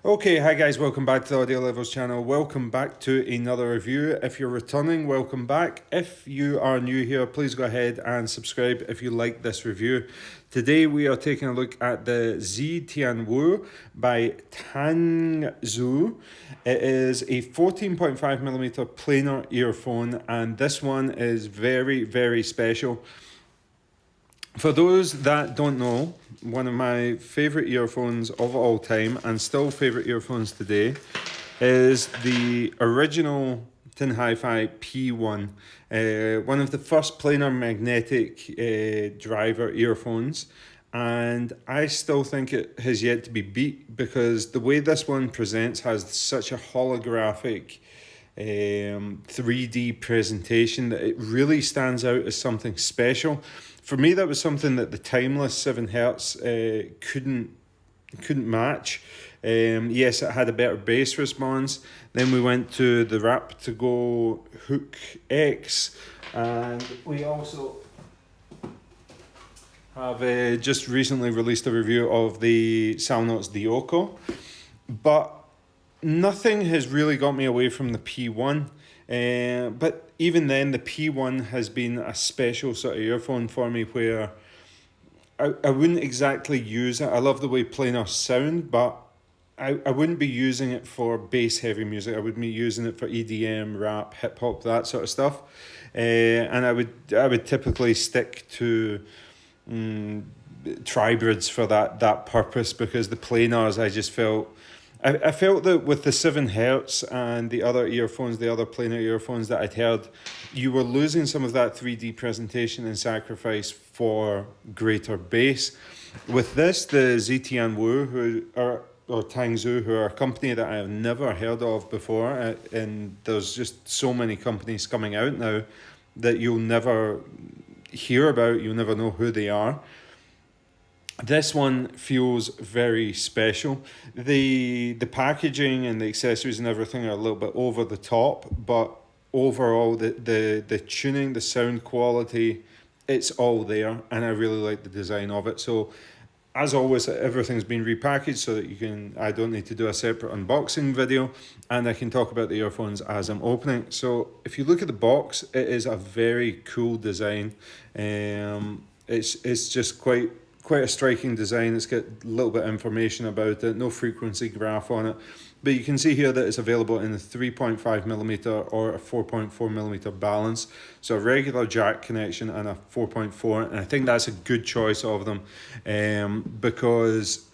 Okay, hi guys, welcome back to the Audio Levels channel. Welcome back to another review. If you're returning, welcome back. If you are new here, please go ahead and subscribe if you like this review. Today we are taking a look at the Zetian Wu by Tangzu. It is a 14.5mm planar earphone, and this one is very, very special. For those that don't know, one of my favourite earphones of all time, and still favourite earphones today, is the original Tin Hi-Fi P1, one of the first planar magnetic driver earphones, and I still think it has yet to be beat because the way this one presents has such a holographic 3D presentation that it really stands out as something special. For me, that was something that the timeless 7 Hz couldn't match. Yes, it had a better bass response. Then we went to the Rap2Go Hook X, and we also have just recently released a review of the Salnots Dioko, but nothing has really got me away from the P1. But even then, the P1 has been a special sort of earphone for me where I wouldn't exactly use it. I love the way planar sound, but I wouldn't be using it for bass heavy music. I would be using it for EDM, rap, hip hop, that sort of stuff. And I would typically stick to tribrids for that purpose, because the planars, I felt that with the 7 Hz and the other earphones, the other planar earphones that I'd heard, you were losing some of that 3D presentation and sacrifice for greater bass. With this, the Zetian Wu, or Tangzu, who are a company that I have never heard of before, and there's just so many companies coming out now that you'll never hear about, you'll never know who they are. This one feels very special. The packaging and the accessories and everything are a little bit over the top, but overall the tuning, the sound quality, it's all there, and I really like the design of it. So as always, everything's been repackaged so that I don't need to do a separate unboxing video, and I can talk about the earphones as I'm opening. So if you look at the box, it is a very cool design. It's just quite a striking design. It's got a little bit of information about it, no frequency graph on it, but you can see here that it's available in the 3.5mm or a 4.4mm balance, so a regular jack connection and a 4.4, and I think that's a good choice of them, because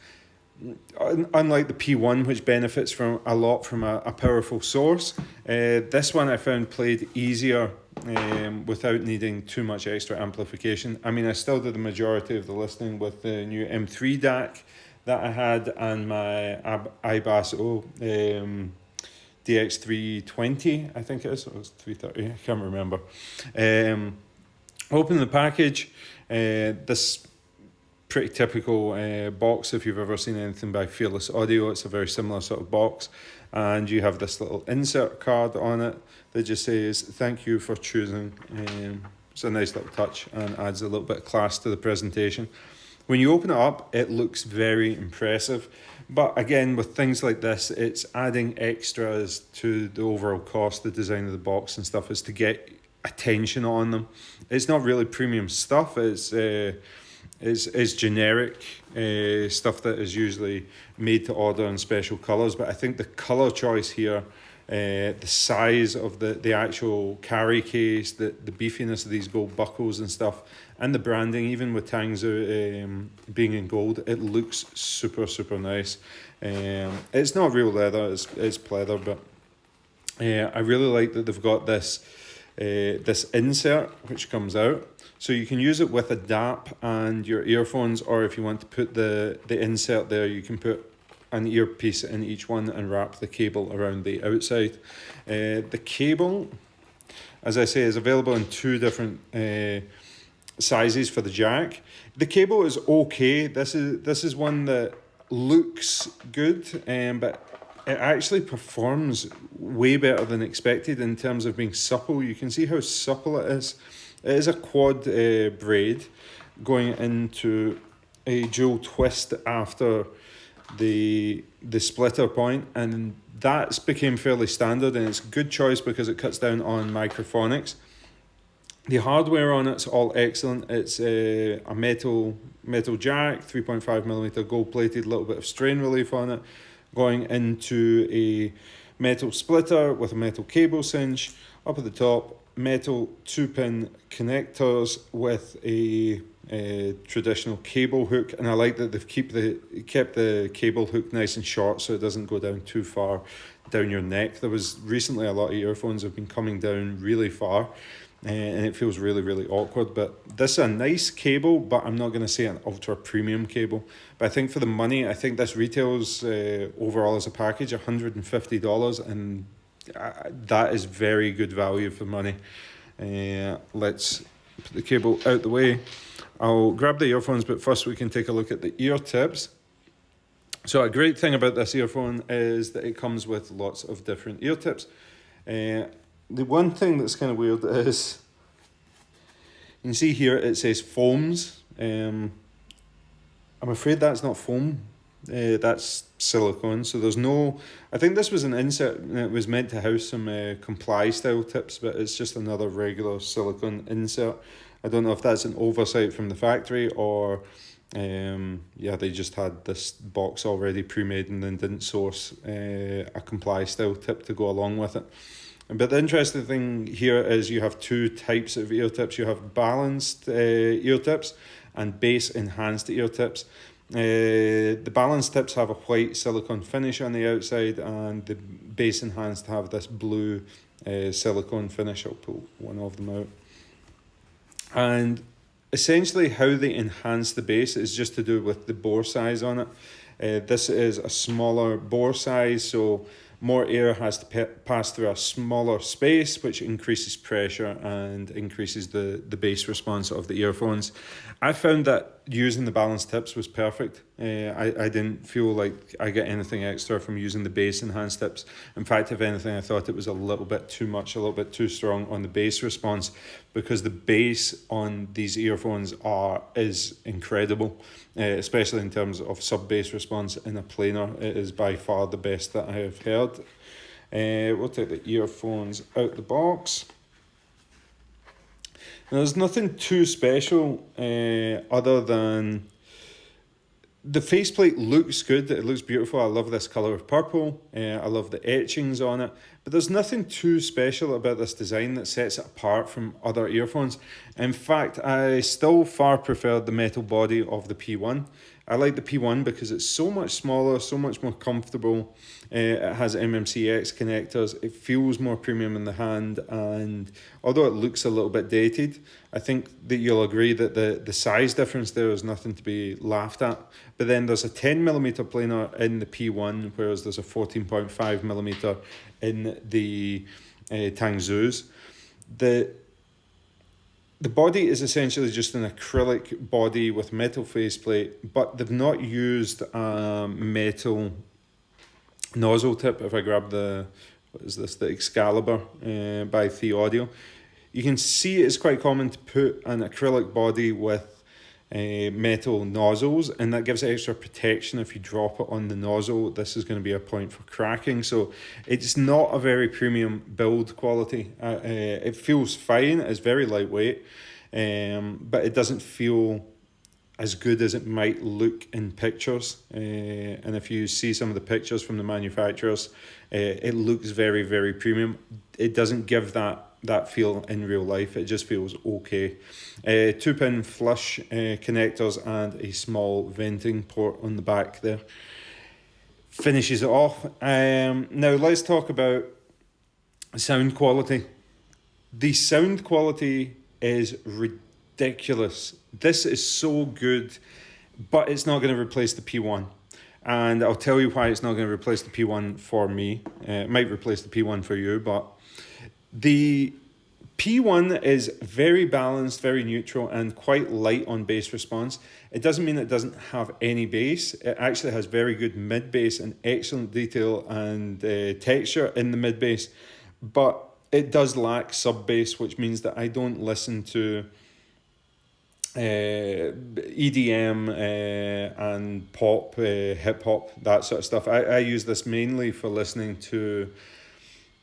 unlike the P1, which benefits from a powerful source, this one I found played easier without needing too much extra amplification. I mean, I still did the majority of the listening with the new M3 DAC that I had and my IEM'S DX320, I think it is, or it was 330, I can't remember. Open the package, this pretty typical box. If you've ever seen anything by Fearless Audio, it's a very similar sort of box, and you have this little insert card on it that just says thank you for choosing. It's a nice little touch and adds a little bit of class to the presentation. When you open it up, it looks very impressive, but again, with things like this, it's adding extras to the overall cost. The design of the box and stuff is to get attention on them. It's not really premium stuff. It's generic stuff that is usually made to order in special colours, but I think the colour choice here, the size of the actual carry case, the beefiness of these gold buckles and stuff, and the branding, even with Tangzu being in gold, it looks super nice. It's not real leather, it's pleather, but I really like that they've got this insert which comes out. So you can use it with a DAP and your earphones, or if you want to put the insert there, you can put an earpiece in each one and wrap the cable around the outside. The cable, as I say, is available in two different sizes for the jack. The cable is okay. This is one that looks good, but it actually performs way better than expected in terms of being supple. You can see how supple it is. It is a quad braid going into a dual twist after the splitter point, and that's became fairly standard, and it's a good choice because it cuts down on microphonics. The hardware on it's all excellent. It's a metal jack, 3.5mm gold plated, little bit of strain relief on it, going into a metal splitter with a metal cable cinch. Up at the top, metal 2-pin connectors with a traditional cable hook, and I like that they've kept the cable hook nice and short so it doesn't go down too far down your neck. There was recently a lot of earphones have been coming down really far, and it feels really, really awkward. But this is a nice cable, but I'm not going to say an ultra premium cable. But I think for the money, I think this retails overall as a package $150, and that is very good value for money. Let's put the cable out the way. I'll grab the earphones, but first we can take a look at the ear tips. So a great thing about this earphone is that it comes with lots of different ear tips. The one thing that's kind of weird is, you can see here it says foams. I'm afraid that's not foam. That's silicone. So there's no, I think this was an insert and it was meant to house some comply style tips, but it's just another regular silicone insert. I don't know if that's an oversight from the factory or they just had this box already pre-made and then didn't source a comply style tip to go along with it. But the interesting thing here is you have two types of ear tips. You have balanced ear tips and bass enhanced ear tips. The balanced tips have a white silicone finish on the outside, and the bass enhanced have this blue silicone finish. I'll pull one of them out. And essentially how they enhance the bass is just to do with the bore size on it. This is a smaller bore size, so more air has to pass through a smaller space, which increases pressure and increases the bass response of the earphones. I found that using the balanced tips was perfect. I didn't feel like I get anything extra from using the bass enhanced tips. In fact, if anything, I thought it was a little bit too much, a little bit too strong on the bass response, because the bass on these earphones is incredible, especially in terms of sub-bass response in a planar. It is by far the best that I have heard. We'll take the earphones out the box. Now, there's nothing too special other than the faceplate looks good. It looks beautiful. I love this colour of purple. I love the etchings on it. But there's nothing too special about this design that sets it apart from other earphones. In fact, I still far prefer the metal body of the P1. I like the P1 because it's so much smaller, so much more comfortable. It has MMCX connectors. It feels more premium in the hand, and although it looks a little bit dated, I think that you'll agree that the size difference there is nothing to be laughed at. But then there's a 10mm planar in the P1, whereas there's a 14.5mm in the Tangzus. The body is essentially just an acrylic body with metal faceplate, but they've not used a metal nozzle tip. If I grab the Excalibur by BESaudio, you can see it's quite common to put an acrylic body with metal nozzles, and that gives it extra protection. If you drop it on the nozzle, this is going to be a point for cracking. So it's not a very premium build quality. It feels fine. It's very lightweight, but it doesn't feel as good as it might look in pictures. And if you see some of the pictures from the manufacturers, it looks very, very premium. It doesn't give that feel in real life. It just feels okay. 2-pin flush connectors and a small venting port on the back there finishes it off. Now let's talk about sound quality. The sound quality is ridiculous. This is so good, but it's not going to replace the P1. And I'll tell you why it's not going to replace the P1 for me. It might replace the P1 for you, but the P1 is very balanced, very neutral, and quite light on bass response. It doesn't mean it doesn't have any bass. It actually has very good mid-bass and excellent detail and texture in the mid-bass, but it does lack sub-bass, which means that I don't listen to EDM and pop, hip hop, that sort of stuff. I use this mainly for listening to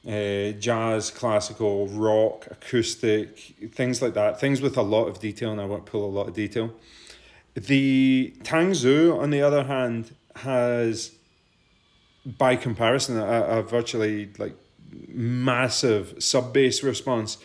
jazz, classical, rock, acoustic, things like that. Things with a lot of detail, and I want to pull a lot of detail. The Tangzu, on the other hand, has, by comparison, a virtually like massive sub-bass response,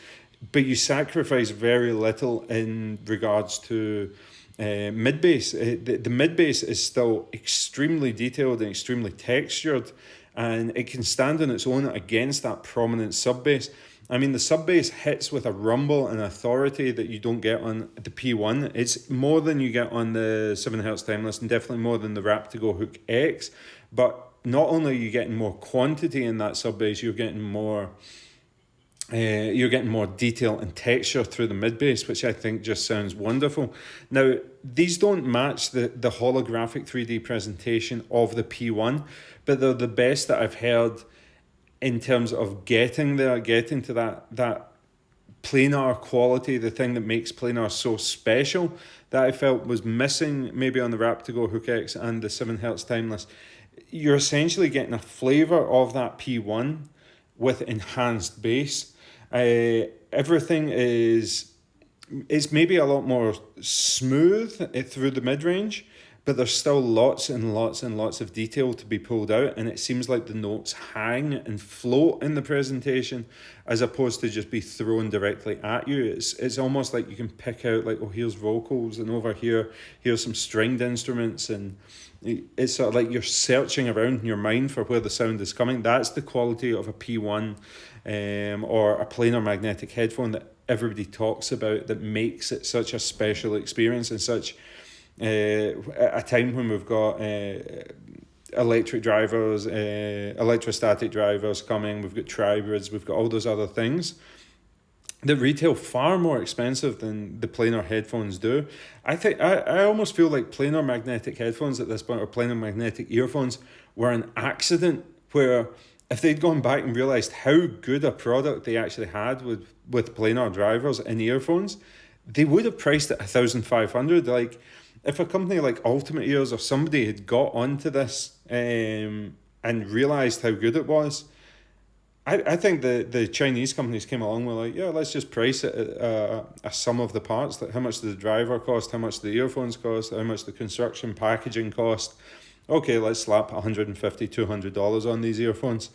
but you sacrifice very little in regards to mid-bass. The mid-bass is still extremely detailed and extremely textured, and it can stand on its own against that prominent sub-bass. I mean, the sub-bass hits with a rumble and authority that you don't get on the P1. It's more than you get on the 7Hz Timeless, and definitely more than the Raptigo Hook X. But not only are you getting more quantity in that sub-bass, you're getting more detail and texture through the mid-bass, which I think just sounds wonderful. Now, these don't match the holographic 3D presentation of the P1, but they're the best that I've heard in terms of getting to that planar quality, the thing that makes planar so special, that I felt was missing maybe on the Raptigo Hook X and the 7Hz Timeless. You're essentially getting a flavour of that P1 with enhanced bass. Everything is maybe a lot more smooth through the mid-range, but there's still lots and lots and lots of detail to be pulled out, and it seems like the notes hang and float in the presentation as opposed to just be thrown directly at you. It's almost like you can pick out, like, oh, here's vocals, and over here's some stringed instruments, and it's sort of like you're searching around in your mind for where the sound is coming. That's the quality of a P1 or a planar magnetic headphone that everybody talks about, that makes it such a special experience and such a time when we've got electric drivers, electrostatic drivers coming, we've got tribrids, we've got all those other things that retail far more expensive than the planar headphones do. I almost feel like planar magnetic headphones at this point, or planar magnetic earphones, were an accident, where if they'd gone back and realised how good a product they actually had with planar drivers in earphones, they would have priced it $1,500. Like, if a company like Ultimate Ears or somebody had got onto this and realised how good it was, I think the Chinese companies came along with, like, yeah, let's just price it at a sum of the parts, like how much the driver cost, how much the earphones cost, how much the construction packaging cost. Okay, let's slap $150, $200 on these earphones.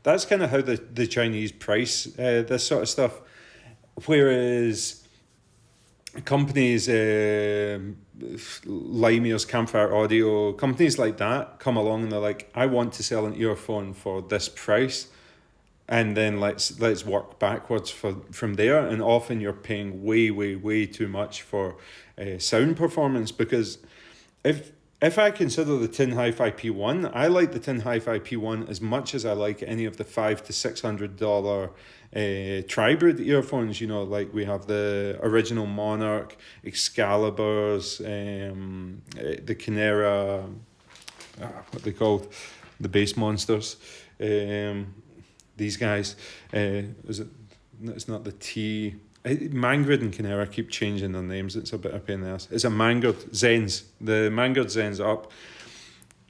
That's kind of how the Chinese price this sort of stuff. Whereas companies, Limeers, Campfire Audio, companies like that come along and they're like, I want to sell an earphone for this price, and then let's work backwards from there. And often you're paying way too much for sound performance, because if I consider the Tin Hi-Fi P1, I like the Tin Hi-Fi P1 as much as I like any of the $500 to $600 tribrid earphones. You know, like we have the original Monarch, Excaliburs, the Kinera, what they called, the Bass Monsters. These guys, it's not the T. Mangard and Kinera keep changing their names. It's a bit of a pain in the ass. It's a Mangard Zens. The Mangard Zens up.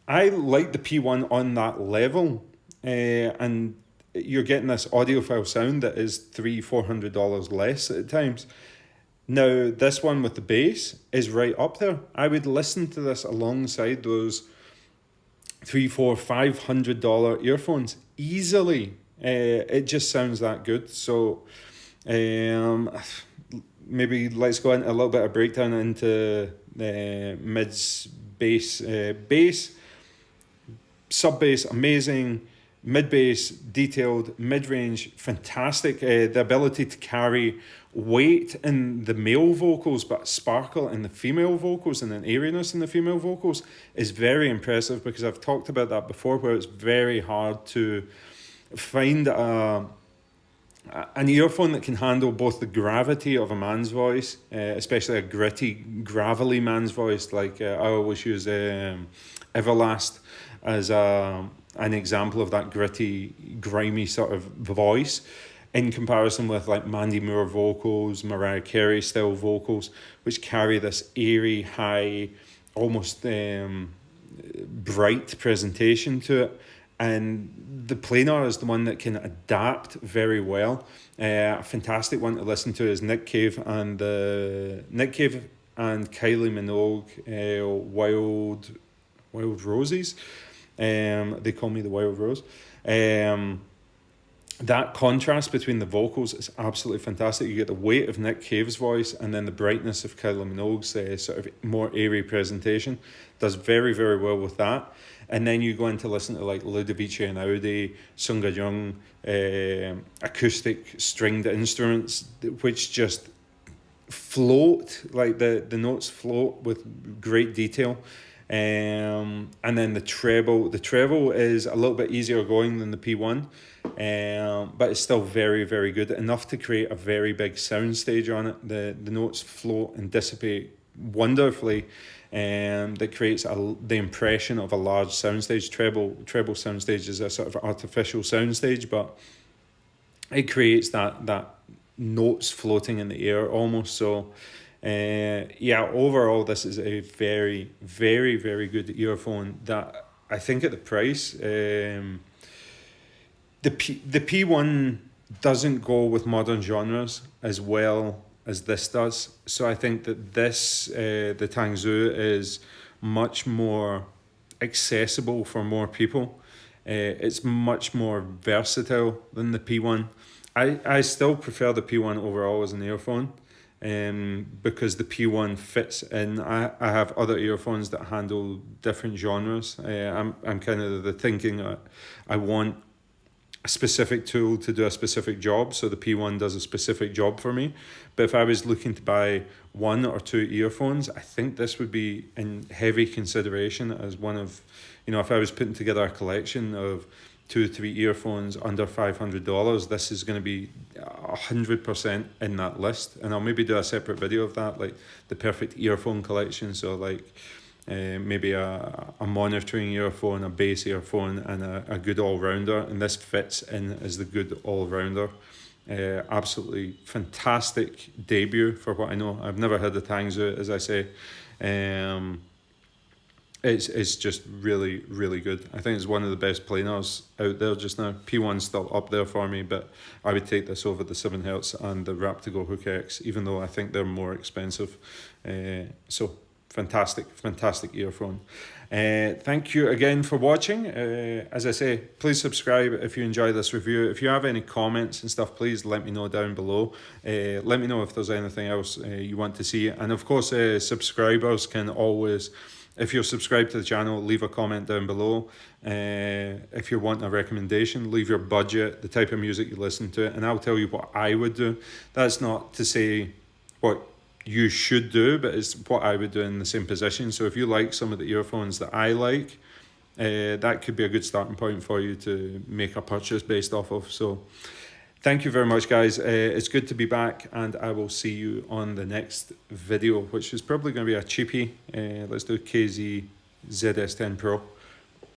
I like the P1 on that level, and you're getting this audiophile sound that is $300-400 less at times. Now, this one with the bass is right up there. I would listen to this alongside those $300-500 earphones easily. It just sounds that good. So maybe let's go into a little bit of breakdown into mids, bass, sub-bass, amazing, mid-bass, detailed, mid-range, fantastic. The ability to carry weight in the male vocals but sparkle in the female vocals, and an airiness in the female vocals is very impressive, because I've talked about that before, where it's very hard to find an earphone that can handle both the gravity of a man's voice, especially a gritty, gravelly man's voice. Like I always use Everlast as an example of that gritty, grimy sort of voice. in comparison with like Mandy Moore vocals, Mariah Carey style vocals, which carry this airy, high, almost bright presentation to it. And the Planar is the one that can adapt very well. A fantastic one to listen to is Nick Cave and Kylie Minogue, Wild Roses. They call me the Wild Rose. That contrast between the vocals is absolutely fantastic. You get the weight of Nick Cave's voice and then the brightness of Kylie Minogue's sort of more airy presentation. Does very, very well with that. And then you go in to listen to like Ludovici and Audi, Sunga Jung, acoustic stringed instruments, which just float, like the notes float with great detail. And then the treble is a little bit easier going than the P1, but it's still very, very good, enough to create a very big soundstage on it. The notes float and dissipate wonderfully, that creates the impression of a large soundstage. Treble soundstage is a sort of artificial soundstage, but it creates that notes floating in the air almost. So overall this is a very, very, very good earphone that I think at the price, the P1 doesn't go with modern genres as well as this does. So I think that this, the Tangzu, is much more accessible for more people. It's much more versatile than the P1. I still prefer the P1 overall as an earphone, because the P1 fits in. I have other earphones that handle different genres. I'm kind of the thinking I want a specific tool to do a specific job, so the P1 does a specific job for me. But if I was looking to buy 1 or 2 earphones, I think this would be in heavy consideration as one of, if I was putting together a collection of 2 or 3 earphones under $500, this is going to be 100% in that list. And I'll maybe do a separate video of that, like the perfect earphone collection. So like maybe a monitoring earphone, a bass earphone, and a good all-rounder. And this fits in as the good all-rounder. Absolutely fantastic debut for what I know. I've never had the Tangzu, as I say. It's just really, really good. I think it's one of the best planars out there just now. P1's still up there for me, but I would take this over the 7Hz and the Raptigo Hook X, even though I think they're more expensive. So fantastic earphone. Thank you again for watching. As I say, please subscribe if you enjoy this review. If you have any comments and stuff, please let me know down below. Let me know if there's anything else you want to see. And of course, subscribers can always, if you're subscribed to the channel, leave a comment down below. If you're wanting a recommendation, leave your budget, the type of music you listen to, and I'll tell you what I would do. That's not to say what you should do, but it's what I would do in the same position. So if you like some of the earphones that I like, that could be a good starting point for you to make a purchase based off of. So thank you very much, guys. It's good to be back, and I will see you on the next video, which is probably going to be a cheapie. Let's do KZ ZS10 Pro.